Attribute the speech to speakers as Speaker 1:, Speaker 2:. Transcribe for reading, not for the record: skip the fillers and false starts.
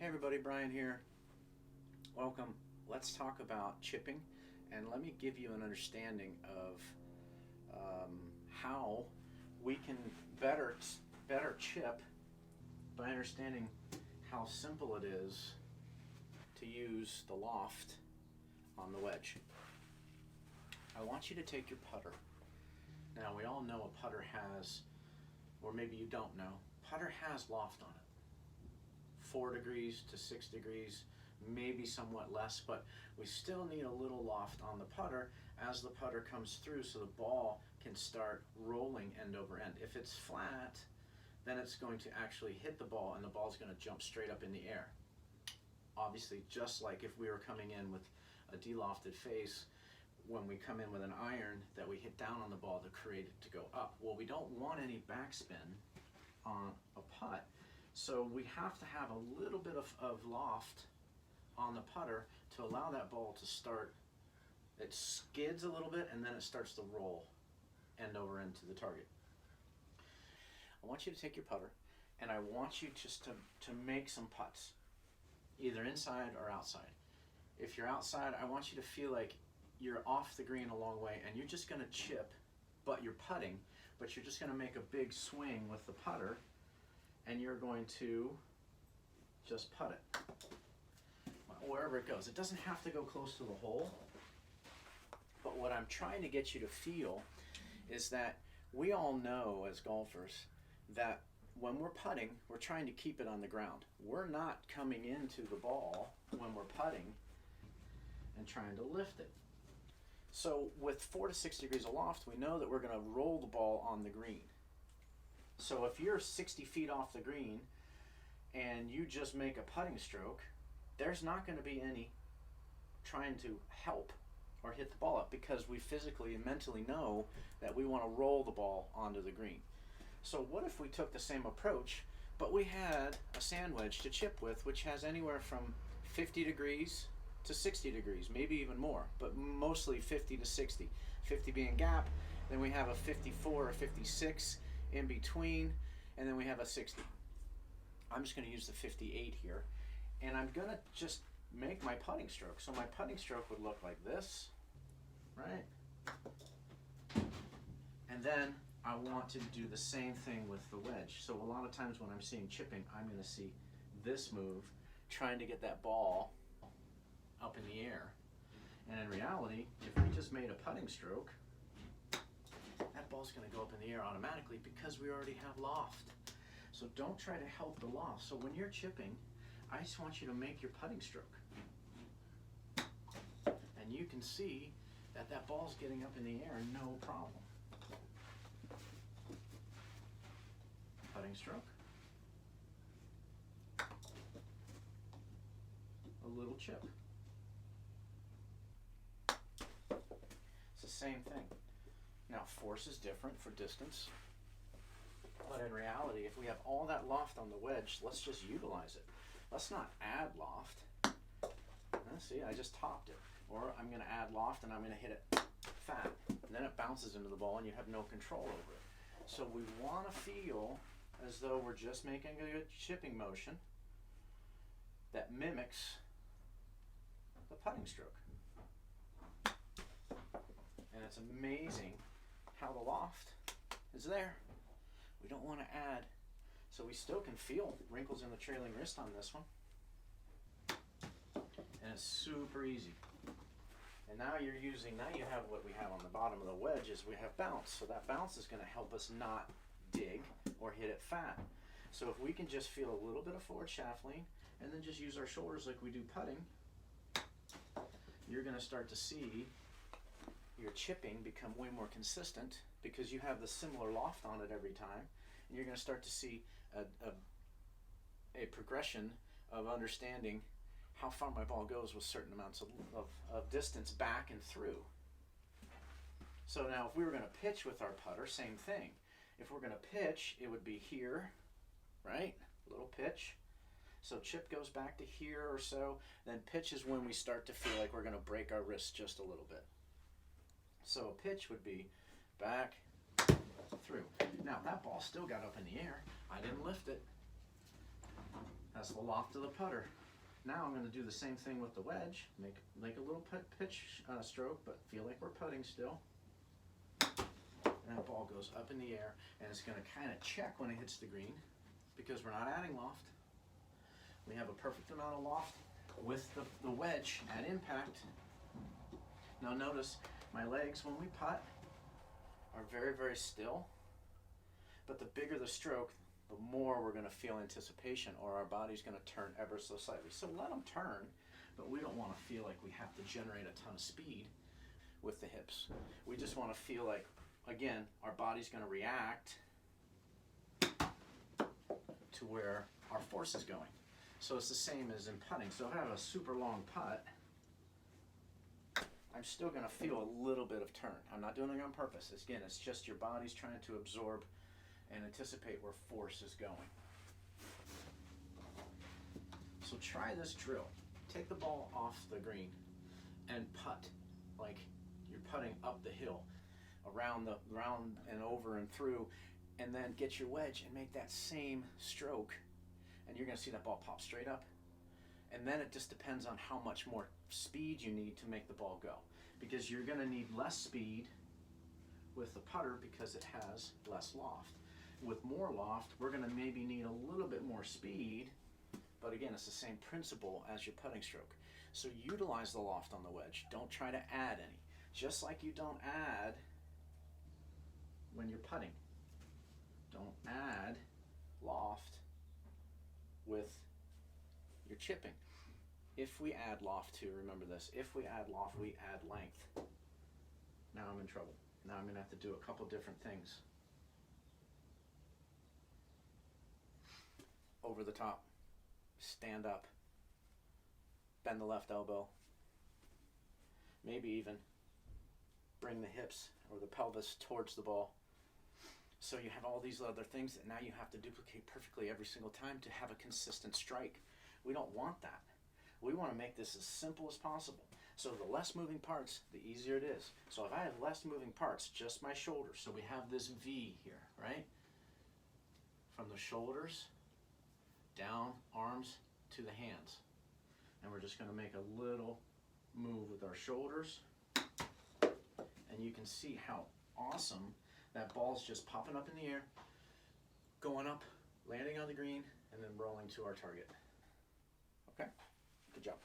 Speaker 1: Hey everybody, Bryan here. Welcome. Let's talk about chipping, and let me give you an understanding of how we can better chip by understanding how simple it is to use the loft on the wedge. I want you to take your putter. Now we all know a putter has, or maybe you don't know, putter has loft on it. 4 degrees to 6 degrees, maybe somewhat less, but we still need a little loft on the putter as the putter comes through so the ball can start rolling end over end. If it's flat, then it's going to actually hit the ball and the ball's going to jump straight up in the air. Obviously, just like if we were coming in with a de-lofted face, when we come in with an iron, that we hit down on the ball to create it to go up. Well, we don't want any backspin on a putt, so we have to have a little bit of loft on the putter to allow that ball to start. It skids a little bit and then it starts to roll end over end to the target. I want you to take your putter and I want you just to make some putts, either inside or outside. If you're outside, I want you to feel like you're off the green a long way and you're just going to chip, but you're putting, but you're just going to make a big swing with the putter and you're going to just putt it wherever it goes. It doesn't have to go close to the hole, but what I'm trying to get you to feel is that we all know as golfers that when we're putting, we're trying to keep it on the ground. We're not coming into the ball when we're putting and trying to lift it. So with 4 to 6 degrees of loft, we know that we're going to roll the ball on the green. So if you're 60 feet off the green and you just make a putting stroke, there's not going to be any trying to help or hit the ball up, because we physically and mentally know that we want to roll the ball onto the green. So what if we took the same approach, but we had a sand wedge to chip with, which has anywhere from 50 degrees to 60 degrees, maybe even more, but mostly 50 to 60. 50 being gap, then we have a 54 or 56 in between, and then we have a 60. I'm just going to use the 58 here, and I'm going to just make my putting stroke. So my putting stroke would look like this, right? And then I want to do the same thing with the wedge. So a lot of times when I'm seeing chipping, I'm going to see this move, trying to get that ball up in the air. And in reality, if we just made a putting stroke, that ball's going to go up in the air automatically because we already have loft. So don't try to help the loft. So when you're chipping, I just want you to make your putting stroke. And you can see that that ball's getting up in the air, no problem. Putting stroke. A little chip. It's the same thing. Now force is different for distance, but in reality, if we have all that loft on the wedge, let's just utilize it. Let's not add loft. See, I just topped it. Or I'm going to add loft and I'm going to hit it fat. And then it bounces into the ball and you have no control over it. So we want to feel as though we're just making a good chipping motion that mimics the putting stroke. And it's amazing how the loft is there. We don't want to add, so we still can feel wrinkles in the trailing wrist on this one. And it's super easy. And now you have what we have on the bottom of the wedge is we have bounce. So that bounce is going to help us not dig or hit it fat. So if we can just feel a little bit of forward shaft lean and then just use our shoulders like we do putting, you're going to start to see your chipping become way more consistent because you have the similar loft on it every time, and you're going to start to see a progression of understanding how far my ball goes with certain amounts of distance back and through. So now if we were going to pitch with our putter, same thing. If we're going to pitch, it would be here, right? A little pitch. So chip goes back to here or so, then pitch is when we start to feel like we're going to break our wrist just a little bit. So a pitch would be back, through. Now that ball still got up in the air. I didn't lift it. That's the loft of the putter. Now I'm going to do the same thing with the wedge. Make a little pitch stroke, but feel like we're putting still. And that ball goes up in the air, and it's going to kind of check when it hits the green because we're not adding loft. We have a perfect amount of loft with the wedge at impact. Now notice my legs when we putt are very, very still, but the bigger the stroke, the more we're going to feel anticipation, or our body's going to turn ever so slightly. So let them turn, but we don't want to feel like we have to generate a ton of speed with the hips. We just want to feel like, again, our body's going to react to where our force is going. So it's the same as in putting. So if I have a super long putt, I'm still going to feel a little bit of turn. I'm not doing it on purpose. Again, it's just your body's trying to absorb and anticipate where force is going. So try this drill. Take the ball off the green and putt like you're putting up the hill, around and over and through, and then get your wedge and make that same stroke, and you're going to see that ball pop straight up. And then it just depends on how much more speed you need to make the ball go, because you're going to need less speed with the putter because it has less loft. With more loft, we're going to maybe need a little bit more speed, but again, it's the same principle as your putting stroke. So utilize the loft on the wedge. Don't try to add any. Just like you don't add when you're putting. Don't add loft with your chipping. If we add loft too, remember this, if we add loft, we add length. Now I'm in trouble. Now I'm going to have to do a couple different things. Over the top, stand up, bend the left elbow, maybe even bring the hips or the pelvis towards the ball. So you have all these other things that now you have to duplicate perfectly every single time to have a consistent strike. We don't want that. We want to make this as simple as possible. So the less moving parts, the easier it is. So if I have less moving parts, just my shoulders. So we have this V here, right? From the shoulders down, arms to the hands. And we're just going to make a little move with our shoulders. And you can see how awesome that ball's just popping up in the air, going up, landing on the green, and then rolling to our target. Okay? Good job.